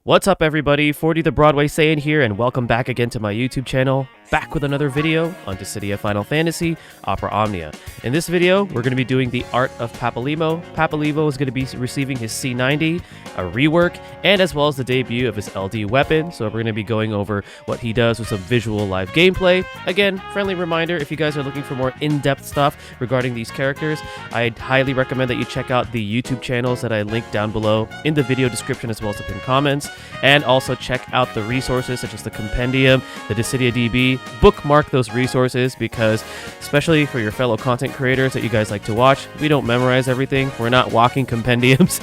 What's up everybody, 40 the Broadway Saiyan here, and welcome back again to my YouTube channel, back with another video on Dissidia Final Fantasy Opera Omnia. In this video, we're going to be doing the Art of Papalymo. Papalymo is going to be receiving his C90, a rework, and as well as the debut of his LD weapon, so we're going to be going over what he does with some visual live gameplay. Again, friendly reminder, if you guys are looking for more in-depth stuff regarding these characters, I'd highly recommend that you check out the YouTube channels that I linked down below in the video description as well as the pinned comments. And also check out the resources such as the Compendium, the Dissidia DB. Bookmark those resources because, especially for your fellow content creators that you guys like to watch, we don't memorize everything. We're not walking compendiums,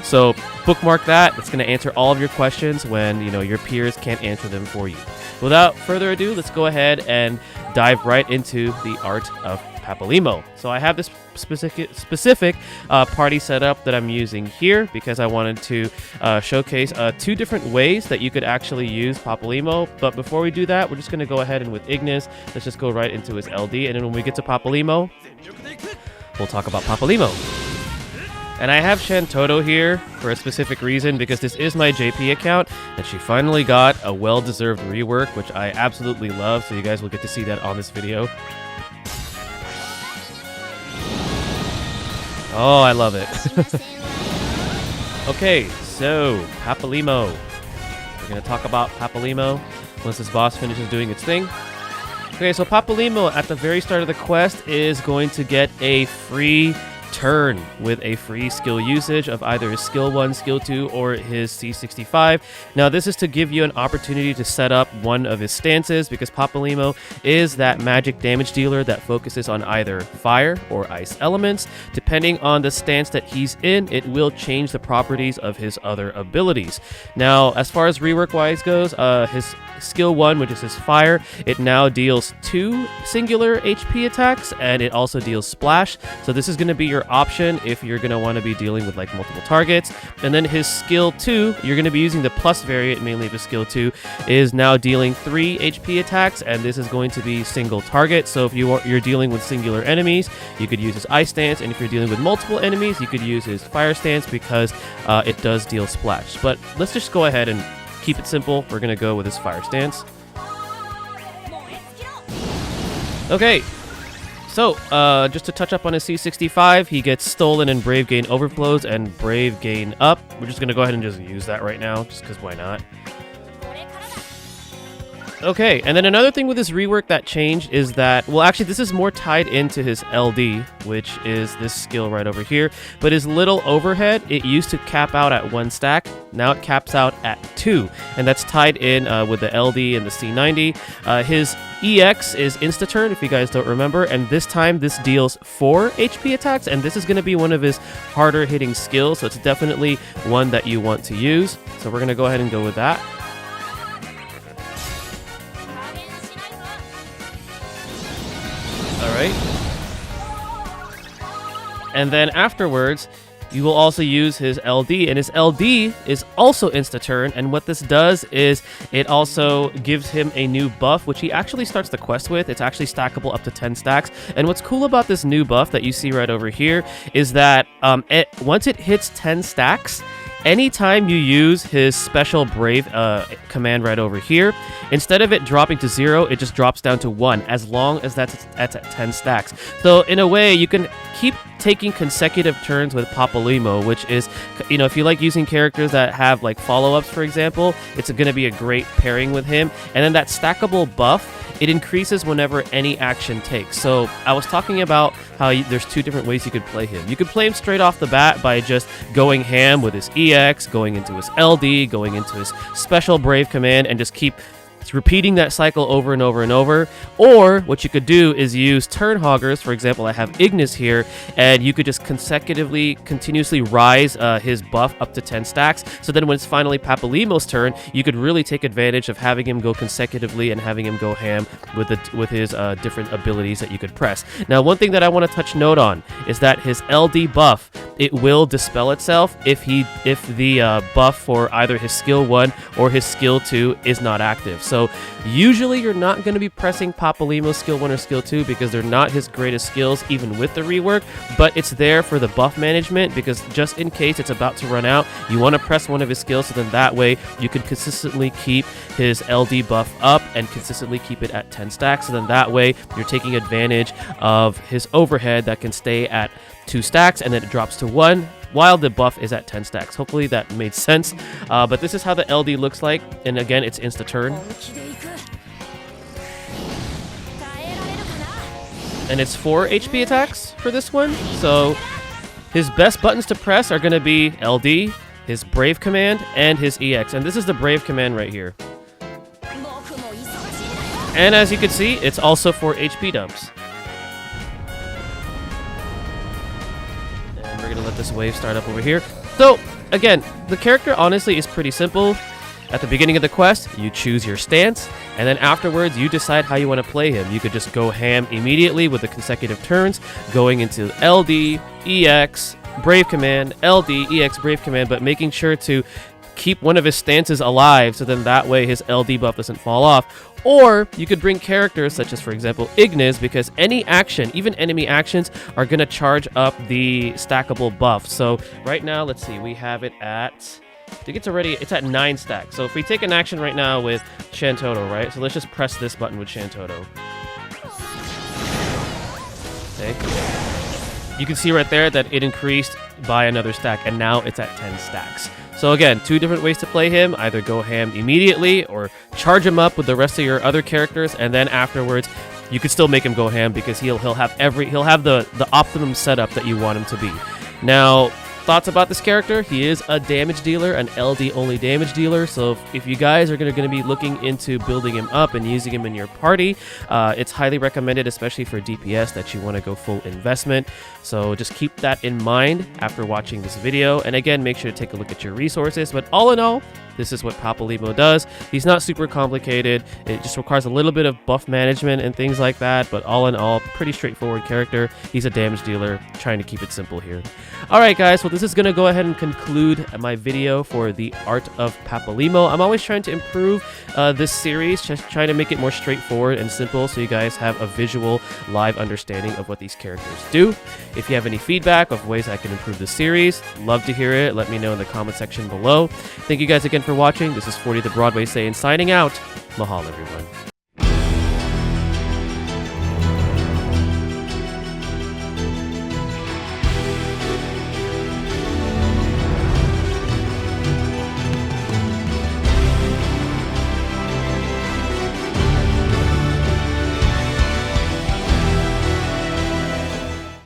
so bookmark that. It's going to answer all of your questions when, your peers can't answer them for you. Without further ado, let's go ahead and dive right into the Art of Papalymo. So I have this specific party setup that I'm using here because I wanted to showcase two different ways that you could actually use Papalymo. But before we do that, we're just going to go ahead and with Ignis, let's just go right into his LD. And then when we get to Papalymo, we'll talk about Papalymo. And I have Shantoto here for a specific reason because this is my JP account and she finally got a well-deserved rework, which I absolutely love. So you guys will get to see that on this video. Oh, I love it. Okay, so Papalymo. We're going to talk about Papalymo once this boss finishes doing its thing. Okay, so Papalymo at the very start of the quest is going to get a free turn with a free skill usage of either his skill 1, skill 2, or his C65. Now this is to give you an opportunity to set up one of his stances because Papalymo is that magic damage dealer that focuses on either fire or ice elements. Depending on the stance that he's in, it will change the properties of his other abilities. Now as far as rework wise goes, his skill 1, which is his fire, it now deals 2 singular HP attacks and it also deals splash. So this is going to be your option if you're going to want to be dealing with like multiple targets. And then his skill 2, you're going to be using the plus variant mainly of his skill 2, is now dealing 3 HP attacks, and this is going to be single target. So if you're dealing with singular enemies, you could use his ice stance, and if you're dealing with multiple enemies, you could use his fire stance because it does deal splash. But let's just go ahead and keep it simple. We're going to go with his fire stance. Okay. So, just to touch up on his C65, he gets Stolen and Brave Gain Overflows and Brave Gain Up. We're just going to go ahead and just use that right now, just because why not? Okay, and then another thing with this rework that changed is that, well, actually, this is more tied into his LD, which is this skill right over here. But his little overhead, it used to cap out at 1 stack. Now it caps out at 2, and that's tied in with the LD and the C90. His EX is Insta-Turn, if you guys don't remember, and this time this deals 4 HP attacks, and this is going to be one of his harder hitting skills, so it's definitely one that you want to use. So we're going to go ahead and go with that. Alright. And then afterwards, you will also use his LD, and his LD is also Insta-Turn, and what this does is it also gives him a new buff, which he actually starts the quest with. It's actually stackable up to 10 stacks, and what's cool about this new buff that you see right over here is that once it hits 10 stacks, anytime you use his special Brave command right over here, instead of it dropping to 0, it just drops down to 1, as long as that's at 10 stacks. So in a way, you can keep taking consecutive turns with Papalymo, which is, if you like using characters that have like follow-ups, for example, it's going to be a great pairing with him. And then that stackable buff, it increases whenever any action takes. So I was talking about how there's 2 different ways you could play him. You could play him straight off the bat by just going ham with his EX, going into his LD, going into his special Brave command, and just keep repeating that cycle over and over and over. Or what you could do is use turn hoggers. For example, I have Ignis here, and you could just continuously rise his buff up to 10 stacks. So then when it's finally Papalymo's turn, you could really take advantage of having him go consecutively and having him go ham with his different abilities that you could press. Now, one thing that I want to touch note on is that his LD buff, it will dispel itself if the buff for either his skill 1 or his skill 2 is not active. So usually you're not going to be pressing Papalymo skill 1 or skill 2 because they're not his greatest skills even with the rework, but it's there for the buff management because just in case it's about to run out, you want to press one of his skills, so then that way you can consistently keep his LD buff up and consistently keep it at 10 stacks. So then that way you're taking advantage of his overhead that can stay at 2 stacks and then it drops to 1 while the buff is at 10 stacks. Hopefully that made sense. But this is how the LD looks like, and again, it's insta turn. And it's 4 HP attacks for this one. So his best buttons to press are going to be LD, his Brave command, and his EX. And this is the Brave command right here. And as you can see, it's also for HP dumps. And we're going to let this wave start up over here. So, again, the character honestly is pretty simple. At the beginning of the quest, you choose your stance, and then afterwards, you decide how you want to play him. You could just go ham immediately with the consecutive turns, going into LD, EX, Brave command, LD, EX, Brave command, but making sure to keep one of his stances alive, so then that way his LD buff doesn't fall off. Or you could bring characters such as, for example, Ignis, because any action, even enemy actions, are going to charge up the stackable buff. So right now, let's see, we have it at... I think it's at 9 stacks. So if we take an action right now with Shantoto, right? So let's just press this button with Shantoto. Okay. You can see right there that it increased by another stack, and now it's at 10 stacks. So again, 2 different ways to play him. Either go ham immediately or charge him up with the rest of your other characters, and then afterwards you could still make him go ham because he'll have the optimum setup that you want him to be. Now, thoughts about this character? He is a damage dealer, an LD only damage dealer. So if you guys are going to be looking into building him up and using him in your party, it's highly recommended, especially for DPS, that you want to go full investment. So just keep that in mind after watching this video. And again, make sure to take a look at your resources. But all in all, this is what Papalymo does. He's not super complicated. It just requires a little bit of buff management and things like that. But all in all, pretty straightforward character. He's a damage dealer, trying to keep it simple here. Alright guys, well this is going to go ahead and conclude my video for the Art of Papalymo. I'm always trying to improve this series, just trying to make it more straightforward and simple so you guys have a visual, live understanding of what these characters do. If you have any feedback of ways I can improve the series, love to hear it. Let me know in the comment section below. Thank you guys again for watching. This is 40 the Broadway Saiyan signing out. Mahalo everyone.